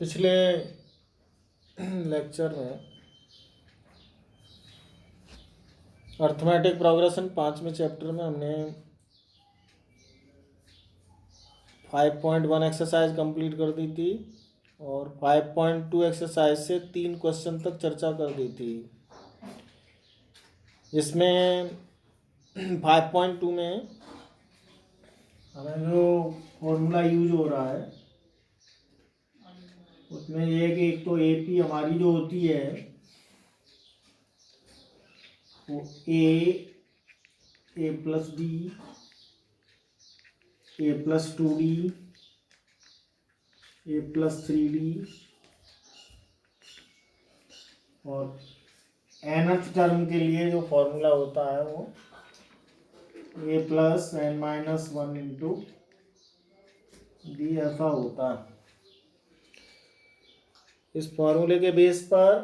पिछले लेक्चर में arithmetic progression 5वें चैप्टर में हमने 5.1 एक्सरसाइज कंप्लीट कर दी थी और 5.2 एक्सरसाइज से 3 क्वेश्चन तक चर्चा कर दी थी। इसमें 5.2 में हमें जो फॉर्मूला यूज हो रहा है उसमें ये है कि एक तो AP हमारी जो होती है वो A plus D, A plus 2D, A plus 3D और nth टर्म के लिए जो फॉर्मूला होता है वो A plus n-1 into D ऐसा होता है। इस फॉर्मूले के बेस पर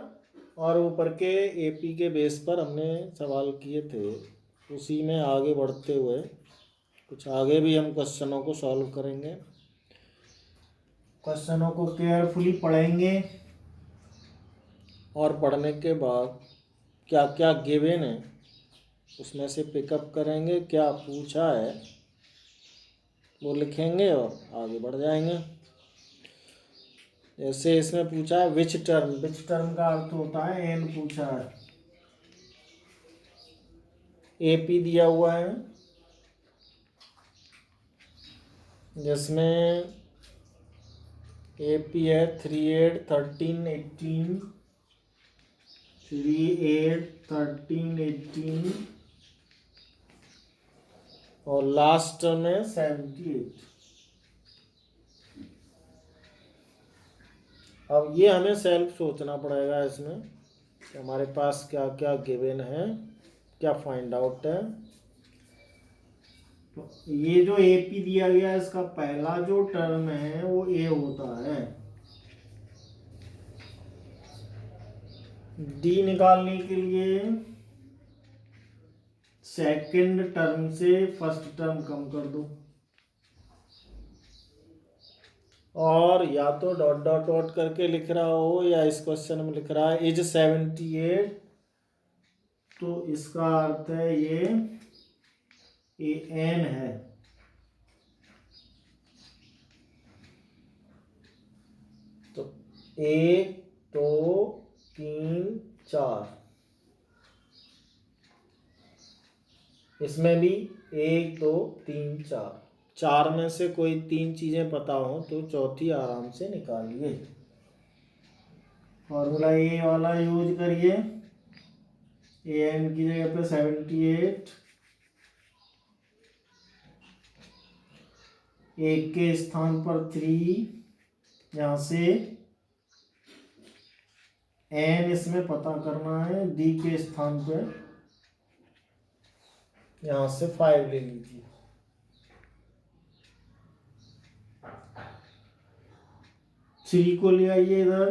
और ऊपर के AP के बेस पर हमने सवाल किए थे। उसी में आगे बढ़ते हुए कुछ आगे भी हम क्वेश्चनों को सॉल्व करेंगे। क्वेश्चनों को केयरफुली पढ़ेंगे और पढ़ने के बाद क्या क्या गिवन है उसमें से पिकअप करेंगे, क्या पूछा है वो लिखेंगे और आगे बढ़ जाएंगे। जैसे इसमें पूछा है विच टर्म का अर्थ होता है n पूछा है। AP दिया हुआ है जिसमें AP है 3, 8, 13, 18, 3, 8, 13, 18 और लास्ट टर्म है 78। अब ये हमें सेल्फ सोचना पड़ेगा इसमें कि हमारे पास क्या क्या गिवन है, क्या फाइंड आउट है। तो ये जो AP दिया गया है इसका पहला जो टर्म है वो A होता है। D निकालने के लिए सेकंड टर्म से फर्स्ट टर्म कम कर दो और या तो डॉट डॉट डॉट करके लिख रहा हो या इस क्वेश्चन में लिख रहा है इज 78, तो इसका अर्थ है ये AN है। तो 1, 2, 3, 4 इसमें भी 1, 2, 3, 4 में से कोई 3 चीजें पता हो तो चौथी आराम से निकालिए। फॉर्मूला ए वाला यूज करिए। AN की जगह पे 78, 1 के स्थान पर 3, यहाँ से n इसमें पता करना है। D के स्थान पर यहाँ से 5 ले लीजिए। थ्री को ले आइए इधर,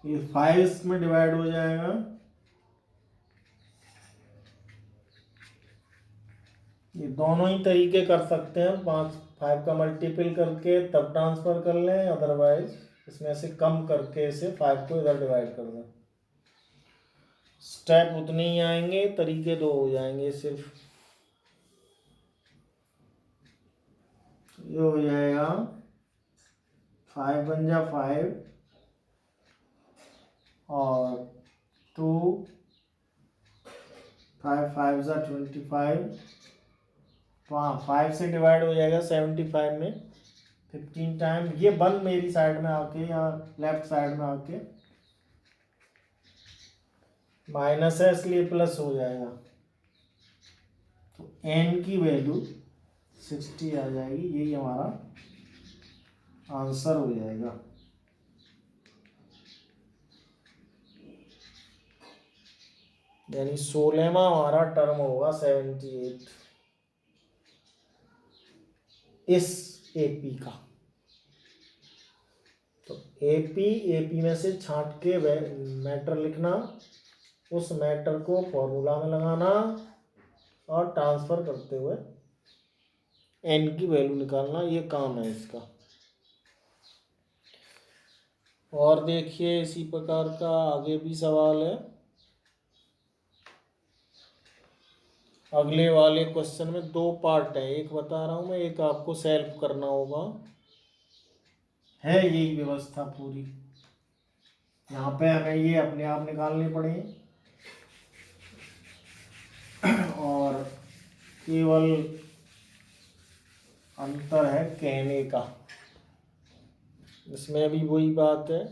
ये 5 इसमें डिवाइड हो जाएगा। ये दोनों ही तरीके कर सकते हैं, 5 का मल्टीपल करके तब ट्रांसफर कर लें, अदरवाइज इसमें से कम करके इसे 5 को इधर डिवाइड कर दें। स्टेप उतने ही आएंगे, तरीके 2 हो जाएंगे सिर्फ। ये हो जाएगा 5 बन जा 5 और 2, 5 5 जा 25। 5 से डिवाइड हो जाएगा 75 में 15 टाइम। ये 1 मेरी साइड में आके या लेफ्ट साइड में आके माइनस है इसलिए प्लस हो जाएगा। तो n की वैल्यू 60 आ जाएगी। यही हमारा आंसर हो जाएगा। यानी 16वां हमारा टर्म होगा 78 इस AP का। तो एपी में से छांट के मैटर लिखना, उस मैटर को फॉर्मूला में लगाना और ट्रांसफर करते हुए एन की वैल्यू निकालना, ये काम है इसका। और देखिए इसी प्रकार का आगे भी सवाल है। अगले वाले क्वेश्चन में 2 पार्ट है, एक बता रहा हूँ मैं, एक आपको सॉल्व करना होगा। है यही व्यवस्था पूरी। यहाँ पे हमें ये अपने आप निकालने पड़े और केवल अंतर है कहने का। इसमें भी वही बात है,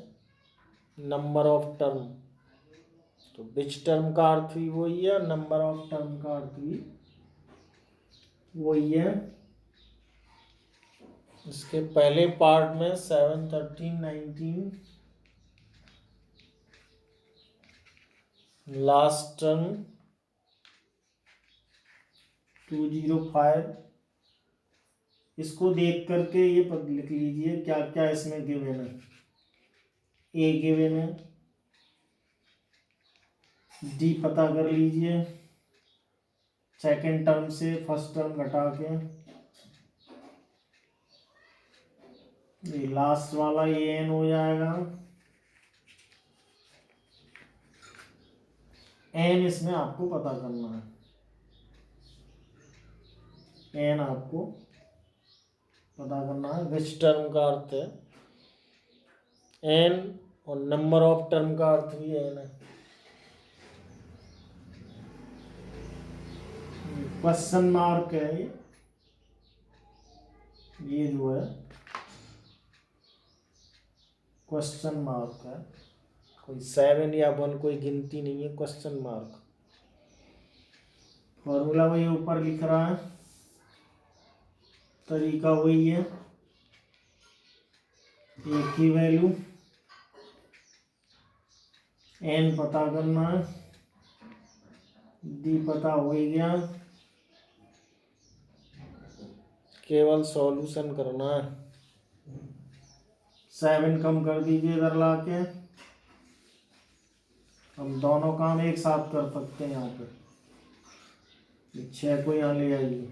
नंबर ऑफ टर्म, तो विच टर्म का अर्थ भी वही है, नंबर ऑफ टर्म का अर्थ भी वही है। इसके पहले पार्ट में 7, 13, 19 लास्ट टर्म 205, इसको देख करके ये लिख लीजिए क्या क्या इसमें गिवन है। ए गिवन है, डी पता कर लीजिए सेकेंड टर्म से फर्स्ट टर्म घटा के, ये लास्ट वाला ए एन हो जाएगा। एन इसमें आपको पता करना है, एन आपको पता करना है। विच टर्म का अर्थ है एन और नंबर ऑफ टर्म का अर्थ भी एन है। क्वेश्चन मार्क है ये जो है क्वेश्चन मार्क है, कोई 7 या 1 कोई गिनती नहीं है, क्वेश्चन मार्क। फॉर्मूला वही ऊपर लिख रहा है, तरीका वही है, एक ही वैल्यू, एन पता करना है, डी पता हो ही गया, केवल सॉल्यूशन करना है। 7 कम कर दीजिए इधर ला के, हम दोनों काम एक साथ कर सकते हैं। यहाँ पे 6 को यहाँ ले आइए,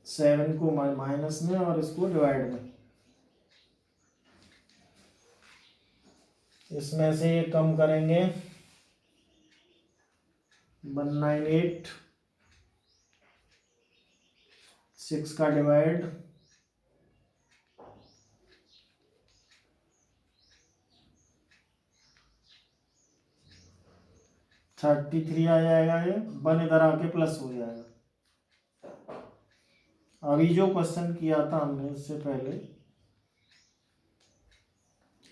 7 को माइनस में और इसको डिवाइड में, इसमें से ये कम करेंगे 198, 6 का डिवाइड 33 आ जाएगा, ये 1 इधर आके प्लस हो जाएगा। अभी जो क्वेश्चन किया था हमने इससे पहले,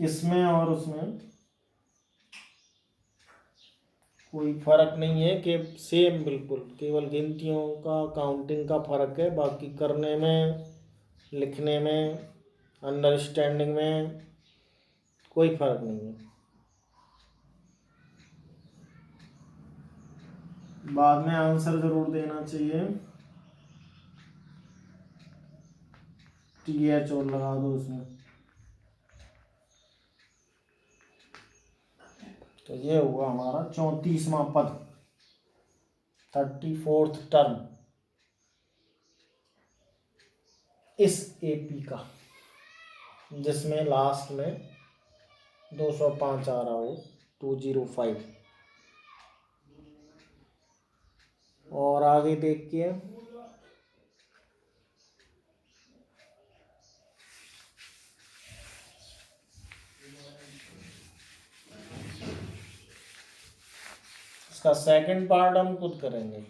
इसमें और उसमें कोई फर्क नहीं है कि सेम बिल्कुल, केवल गिनतियों का काउंटिंग का फर्क है, बाकी करने में, लिखने में, अंडरस्टैंडिंग में कोई फर्क नहीं है। बाद में आंसर जरूर देना चाहिए, TH और लगा दो उसमें। तो ये हुआ हमारा 34वां पद, 34th टर्म इस एपी का, जिसमें लास्ट में 205 आ रहा हो, 205। और आगे देखिए, इसका सेकंड पार्ट हम खुद करेंगे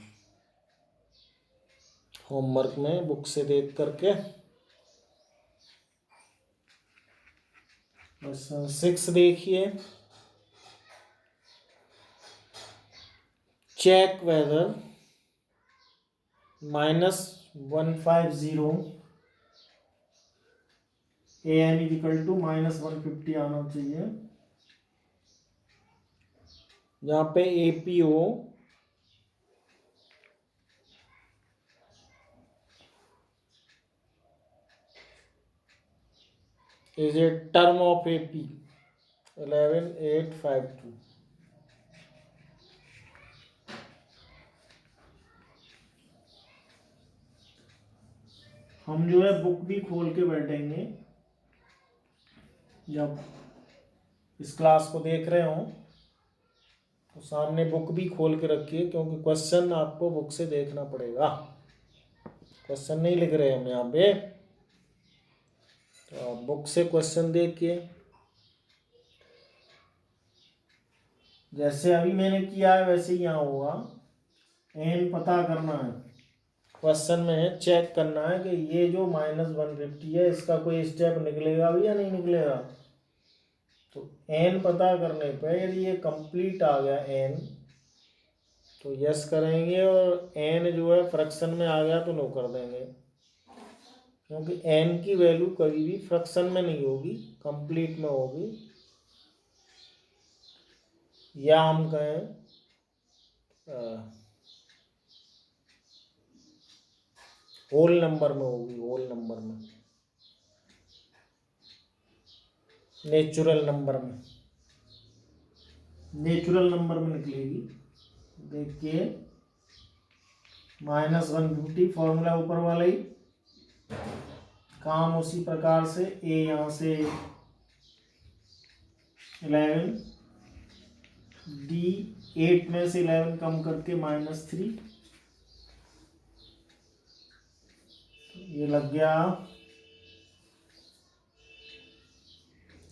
होमवर्क में, बुक से देख करके। क्वेश्चन 6 देखिए, check whether -150 AN equal to -150 आना चाहिए। जहाँ पे APO is a term of AP 11852. हम जो है बुक भी खोल के बैठेंगे जब इस क्लास को देख रहे हो, तो सामने बुक भी खोल के रखिए, क्योंकि क्वेश्चन आपको बुक से देखना पड़ेगा। क्वेश्चन नहीं लिख रहे हम यहाँ पे, तो आप बुक से क्वेश्चन देखिए। जैसे अभी मैंने किया है वैसे ही यहाँ होगा। एन पता करना है, क्वेश्चन में है चेक करना है कि ये जो -150 है इसका कोई स्टेप निकलेगा भी या नहीं निकलेगा। तो एन पता करने पे यदि ये कंप्लीट आ गया एन तो यस करेंगे, और एन जो है फ्रैक्शन में आ गया तो नो कर देंगे, क्योंकि एन की वैल्यू कभी भी फ्रैक्शन में नहीं होगी, कंप्लीट में होगी, या हम कहें होल नंबर में होगी, होल नंबर में, नेचुरल नंबर में, नेचुरल नंबर में निकलेगी। देखिए -150 फॉर्मूला ऊपर वाला ही काम उसी प्रकार से। ए यहाँ से 11, डी 8 में से 11 कम करके -3, ये लग गया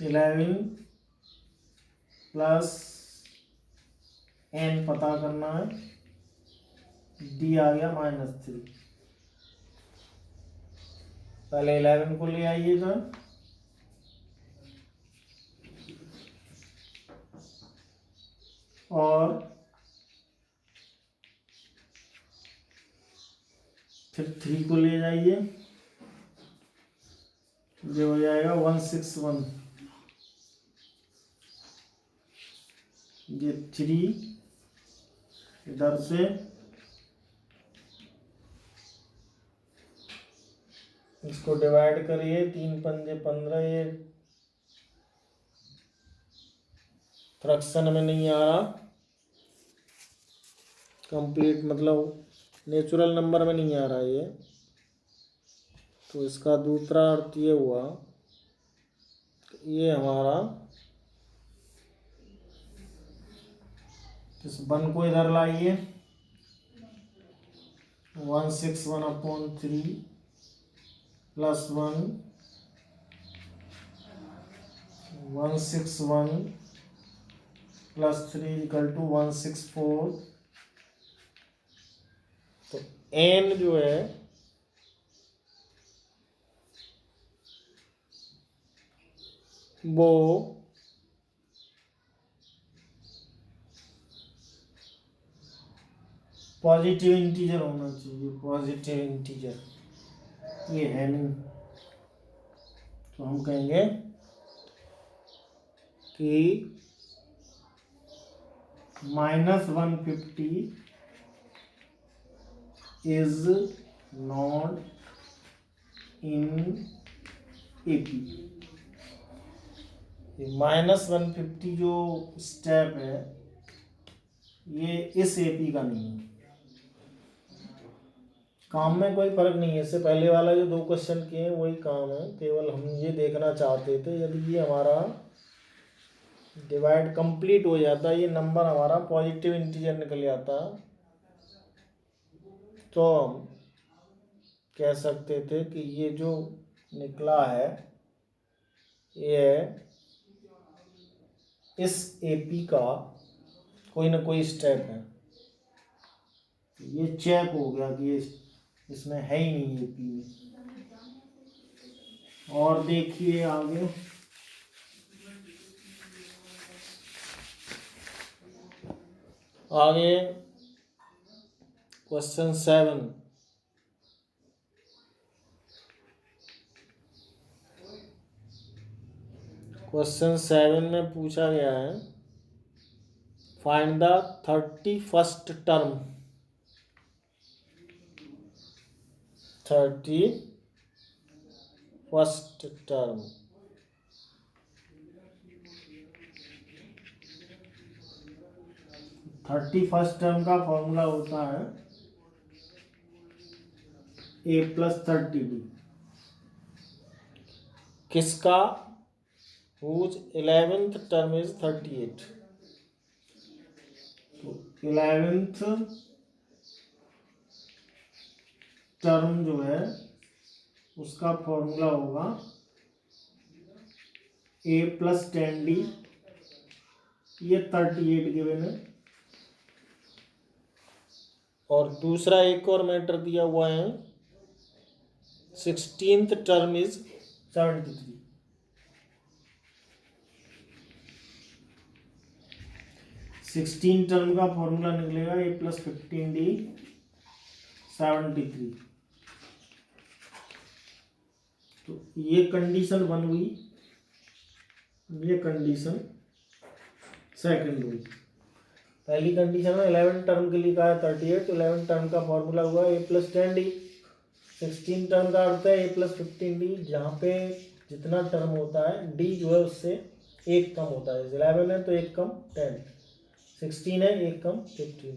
11 प्लस एन पता करना है, डी आ गया -3। पहले 11 को ले आइएगा, और फिर 3 को ले जाइए, जो हो जाएगा 161। ये 3 इधर से इसको डिवाइड करिए, 3 पंजे 15, ये फ्रैक्शन में नहीं आ रहा, कंप्लीट मतलब नेचुरल नंबर में नहीं आ रहा ये। तो इसका दूसरा अर्थ ये हुआ, ये हमारा इस 1 को इधर लाइए, 161/3 प्लस 1, 161 प्लस 3 इक्वल टू 164। तो एन जो है वो पॉजिटिव इंटीजर होना चाहिए, पॉजिटिव इंटीजर ये है नहीं, तो हम कहेंगे कि -150 इज नॉट इन एपी। -150 जो स्टेप है ये इस एपी का नहीं है। काम में कोई फर्क नहीं है, इससे पहले वाला जो 2 क्वेश्चन किए हैं वही काम है, केवल हम ये देखना चाहते थे यदि ये हमारा डिवाइड कंप्लीट हो जाता, ये नंबर हमारा पॉजिटिव इंटीजर निकल जाता, तो हम कह सकते थे कि ये जो निकला है ये इस एपी का कोई ना कोई स्टेप है। ये चेक हो गया कि ये इसमें है ही नहीं एपी में। और देखिए आगे, क्वेश्चन 7। क्वेश्चन 7 में पूछा गया है find the 31st term, 31st term 31st term का फॉर्मूला होता है a+30d। किसका? whose 11th term is 38। तो 11th टर्म जो है उसका फॉर्मूला होगा a+10d। ये 38 गिवन है। और दूसरा एक और मैटर दिया हुआ है 16th टर्म इज 73। 16 टर्म का फॉर्मूला निकलेगा a+15d 73। तो ये कंडीशन 1 हुई, ये कंडीशन सेकंड हुई। पहली कंडीशन में 11 टर्म के लिए कहा है 38, तो 11 टर्म का फॉर्मूला हुआ a+10d। 16 टर्म का अर्थ है a+15d, जहाँ पे जितना टर्म होता है d जो है उससे एक कम होता है। 11 है तो एक कम 10, 16 है एक कम 15।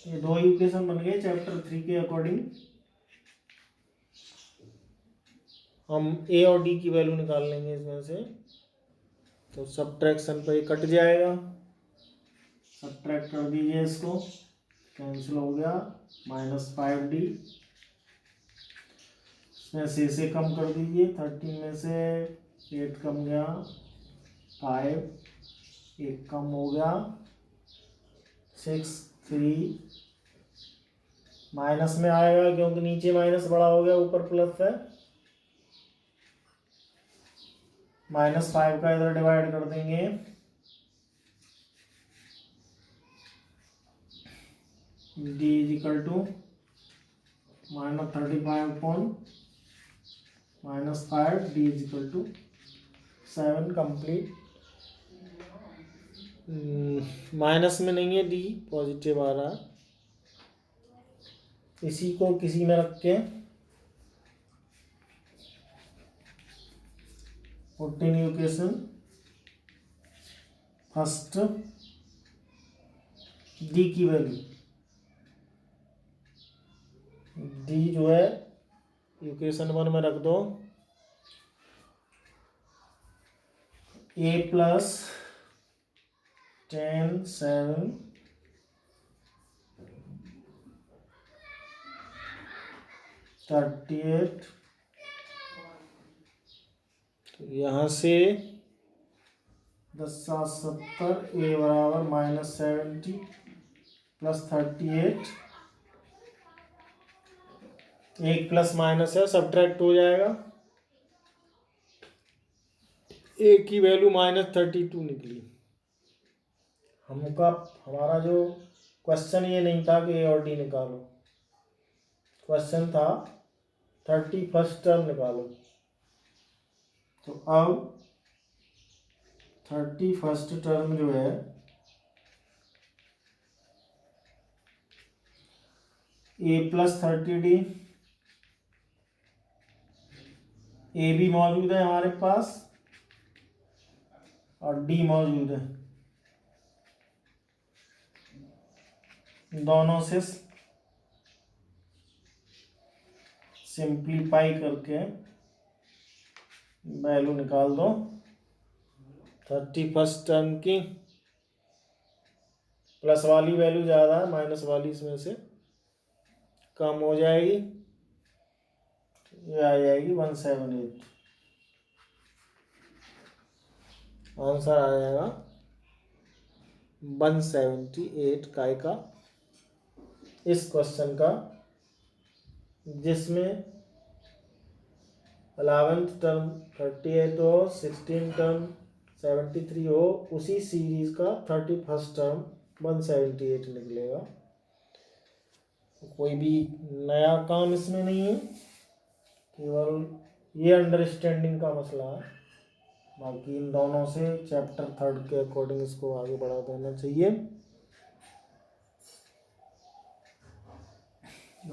ये दो इक्वेशन बन गए चैप्टर 3 के अकॉर्डिंग। हम a और d की वैल्यू निकाल लेंगे इसमें से। तो सब्ट्रैक्शन पर ये कट जाएगा, सब्ट्रैक्ट कर दीजिए इसको, कैंसिल हो गया। -5d इसमें से कम कर दीजिए। 13 में से 8 कम गया, 5 एक कम हो गया, 6 3 माइनस में आएगा क्योंकि नीचे माइनस बड़ा हो गया, ऊपर प्लस है। -5 का इधर डिवाइड कर देंगे, d = -35 upon -5, d = 7 complete. Minus में नहीं है, d पॉजिटिव आ रहा है। इसी को किसी में रख के 14 इक्वेशन फर्स्ट d की वैल्यू, d जो है इक्वेशन 1 में रख दो। a+10 7 38। तो यहाँ से 10 7 70, a बराबर -70 + 38। एक प्लस माइनस है, सब्ट्रैक्ट हो जाएगा। ए की वैल्यू -32 निकली। हमारा जो क्वेश्चन ये नहीं था कि ए और डी निकालो, क्वेश्चन था 31st टर्म निकालो। तो अब 31st टर्म जो है a+30d, ए भी मौजूद है हमारे पास और डी मौजूद है। दोनों से सिंप्लीफाई करके वैल्यू निकाल दो। 31st टर्म की प्लस वाली वैल्यू ज़्यादा है, माइनस वाली इसमें से कम हो जाएगी। ये आ जाएगी 178। आंसर आ जाएगा 178 का इस क्वेश्चन का, जिसमें 11th टर्म 38 हो, 16 टर्म 73 हो, उसी सीरीज का 31st टर्म 178 निकलेगा। कोई भी नया काम इसमें नहीं है, केवल ये अंडरस्टैंडिंग का मसला है। बाकी इन दोनों से चैप्टर 3 के अकॉर्डिंग इसको आगे बढ़ा देना चाहिए।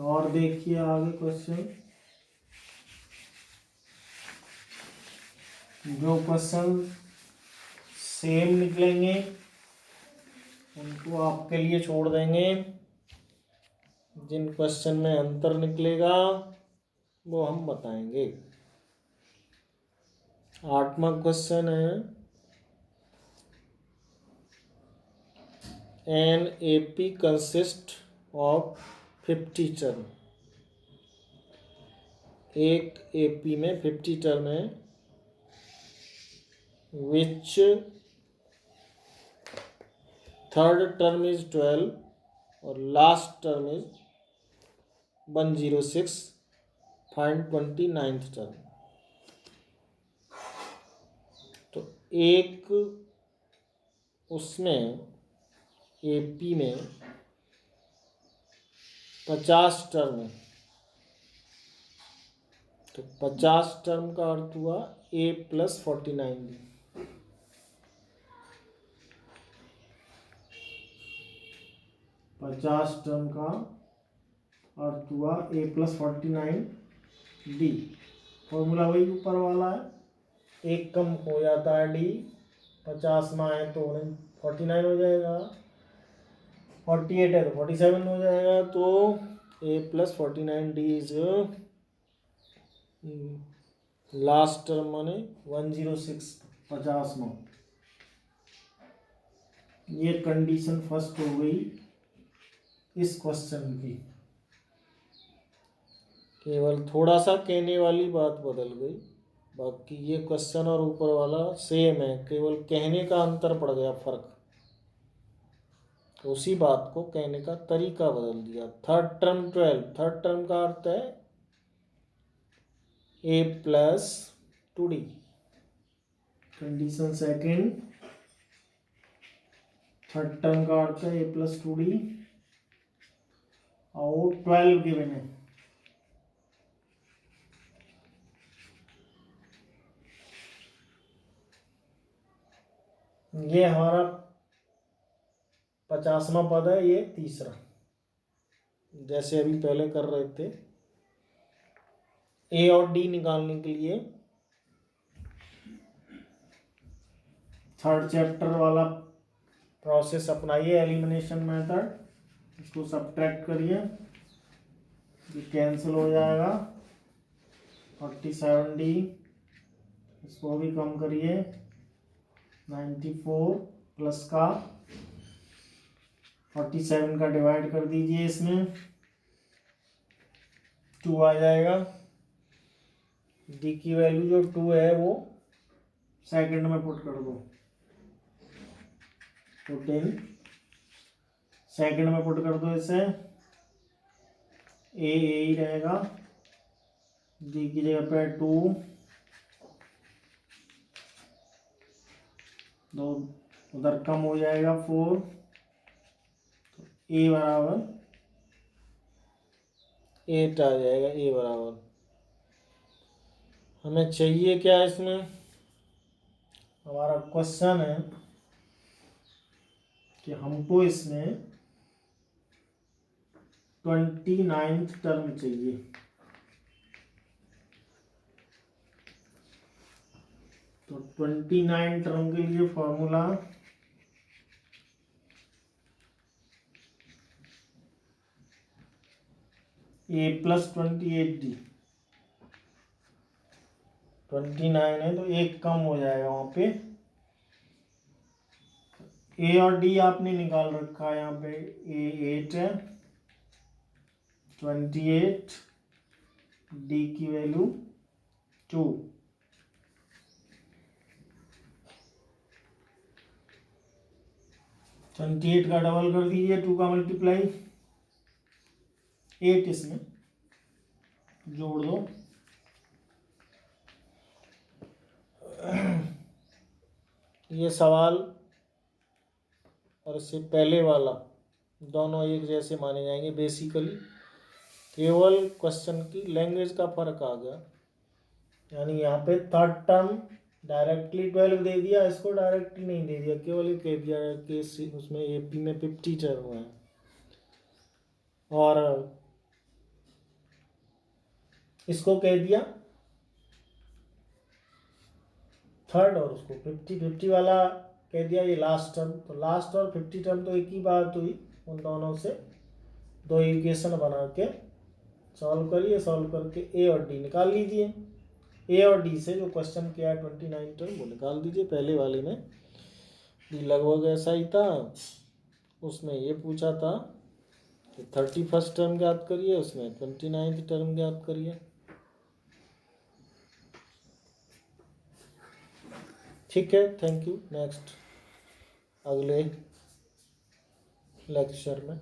और देखिए आगे क्वेश्चन, जो क्वेश्चन सेम निकलेंगे उनको आपके लिए छोड़ देंगे। जिन क्वेश्चन में अंतर निकलेगा वो हम बताएंगे। 8वां क्वेश्चन है, an AP consist of 50 term. एक AP में 50 टर्म है, विच थर्ड टर्म इज 12 और last term is 106। Find 29th term. तो एक उसमें AP में 50 टर्म है, तो 50 टर्म का अर्थ हुआ A + 49B। पचास टर्म का अर्थ हुआ A + 49D। फॉर्मूला वही ऊपर वाला है, एक कम हो जाता है D, 50 में आए तो 49 हो जाएगा, 48 है तो 47 हो जाएगा। तो A + 49D is last term माने 106, 50 में। ये कंडीशन फर्स्ट हो गई इस क्वेश्चन की। केवल थोड़ा सा कहने वाली बात बदल गई, बाकी ये क्वेश्चन और ऊपर वाला सेम है, केवल कहने का अंतर पड़ गया, फर्क। तो उसी बात को कहने का तरीका बदल दिया। थर्ड टर्म 12, थर्ड टर्म का अर्थ है A + 2D। Condition second, third term का अर्थ है A + 2D और 12 गिवन है। ये हमारा 50वां पद है, ये तीसरा, जैसे अभी पहले कर रहे थे। A और D निकालने के लिए थर्ड चैप्टर वाला प्रोसेस अपनाइए, एलिमिनेशन मेथड। इसको सब्ट्रैक्ट करिए, ये कैंसिल हो जाएगा। 47D, इसको भी कम करिए, 94 प्लस का 47 का डिवाइड कर दीजिए, इसमें 2 आ जाएगा। D की वैल्यू जो 2 है वो सेकंड में पुट कर दो, तो 10 सेकंड में पुट कर दो इसे। A ही रहेगा, D की जगह पे 2, दो उधर कम हो जाएगा 4, तो A बराबर 8 आ जाएगा। A बराबर हमें चाहिए क्या इसमें, हमारा क्वेश्चन है कि हमको इसमें 29th टर्म चाहिए। तो 29 टर्म के लिए फॉर्मूला A + 28D। 29 है तो एक कम हो जाएगा वहां पे। A और D आपने निकाल रखा है यहाँ पे। A 8 है, 28, D की वैल्यू 2। का डबल कर दीजिए, 2 का मल्टीप्लाई, 8 इसमें जोड़ दो। ये सवाल और इससे पहले वाला दोनों एक जैसे माने जाएंगे बेसिकली, केवल क्वेश्चन की लैंग्वेज का फर्क आ गया। यानी यहाँ पे थर्ड टर्म डायरेक्टली 12 दे दिया, इसको डायरेक्टली नहीं दे दिया, केवल ये कह दिया कि उसमें AP में 50 टर्म है और इसको कह दिया थर्ड और उसको 50 वाला कह दिया ये लास्ट टर्म, तो लास्ट और 50 टर्म तो एक ही बात हुई, उन दोनों से दो इक्वेशन बना के सॉल्व करिए, सॉल्व करके ए और डी निकाल लीजिए। ए और डी से जो क्वेश्चन किया है 29 टर्म वो निकाल दीजिए। पहले वाले में भी लगभग ऐसा ही था, उसमें ये पूछा था कि 31st टर्म ज्ञात करिए, उसमें 29th टर्म ज्ञात करिए। ठीक है, थैंक यू। नेक्स्ट अगले लेक्चर में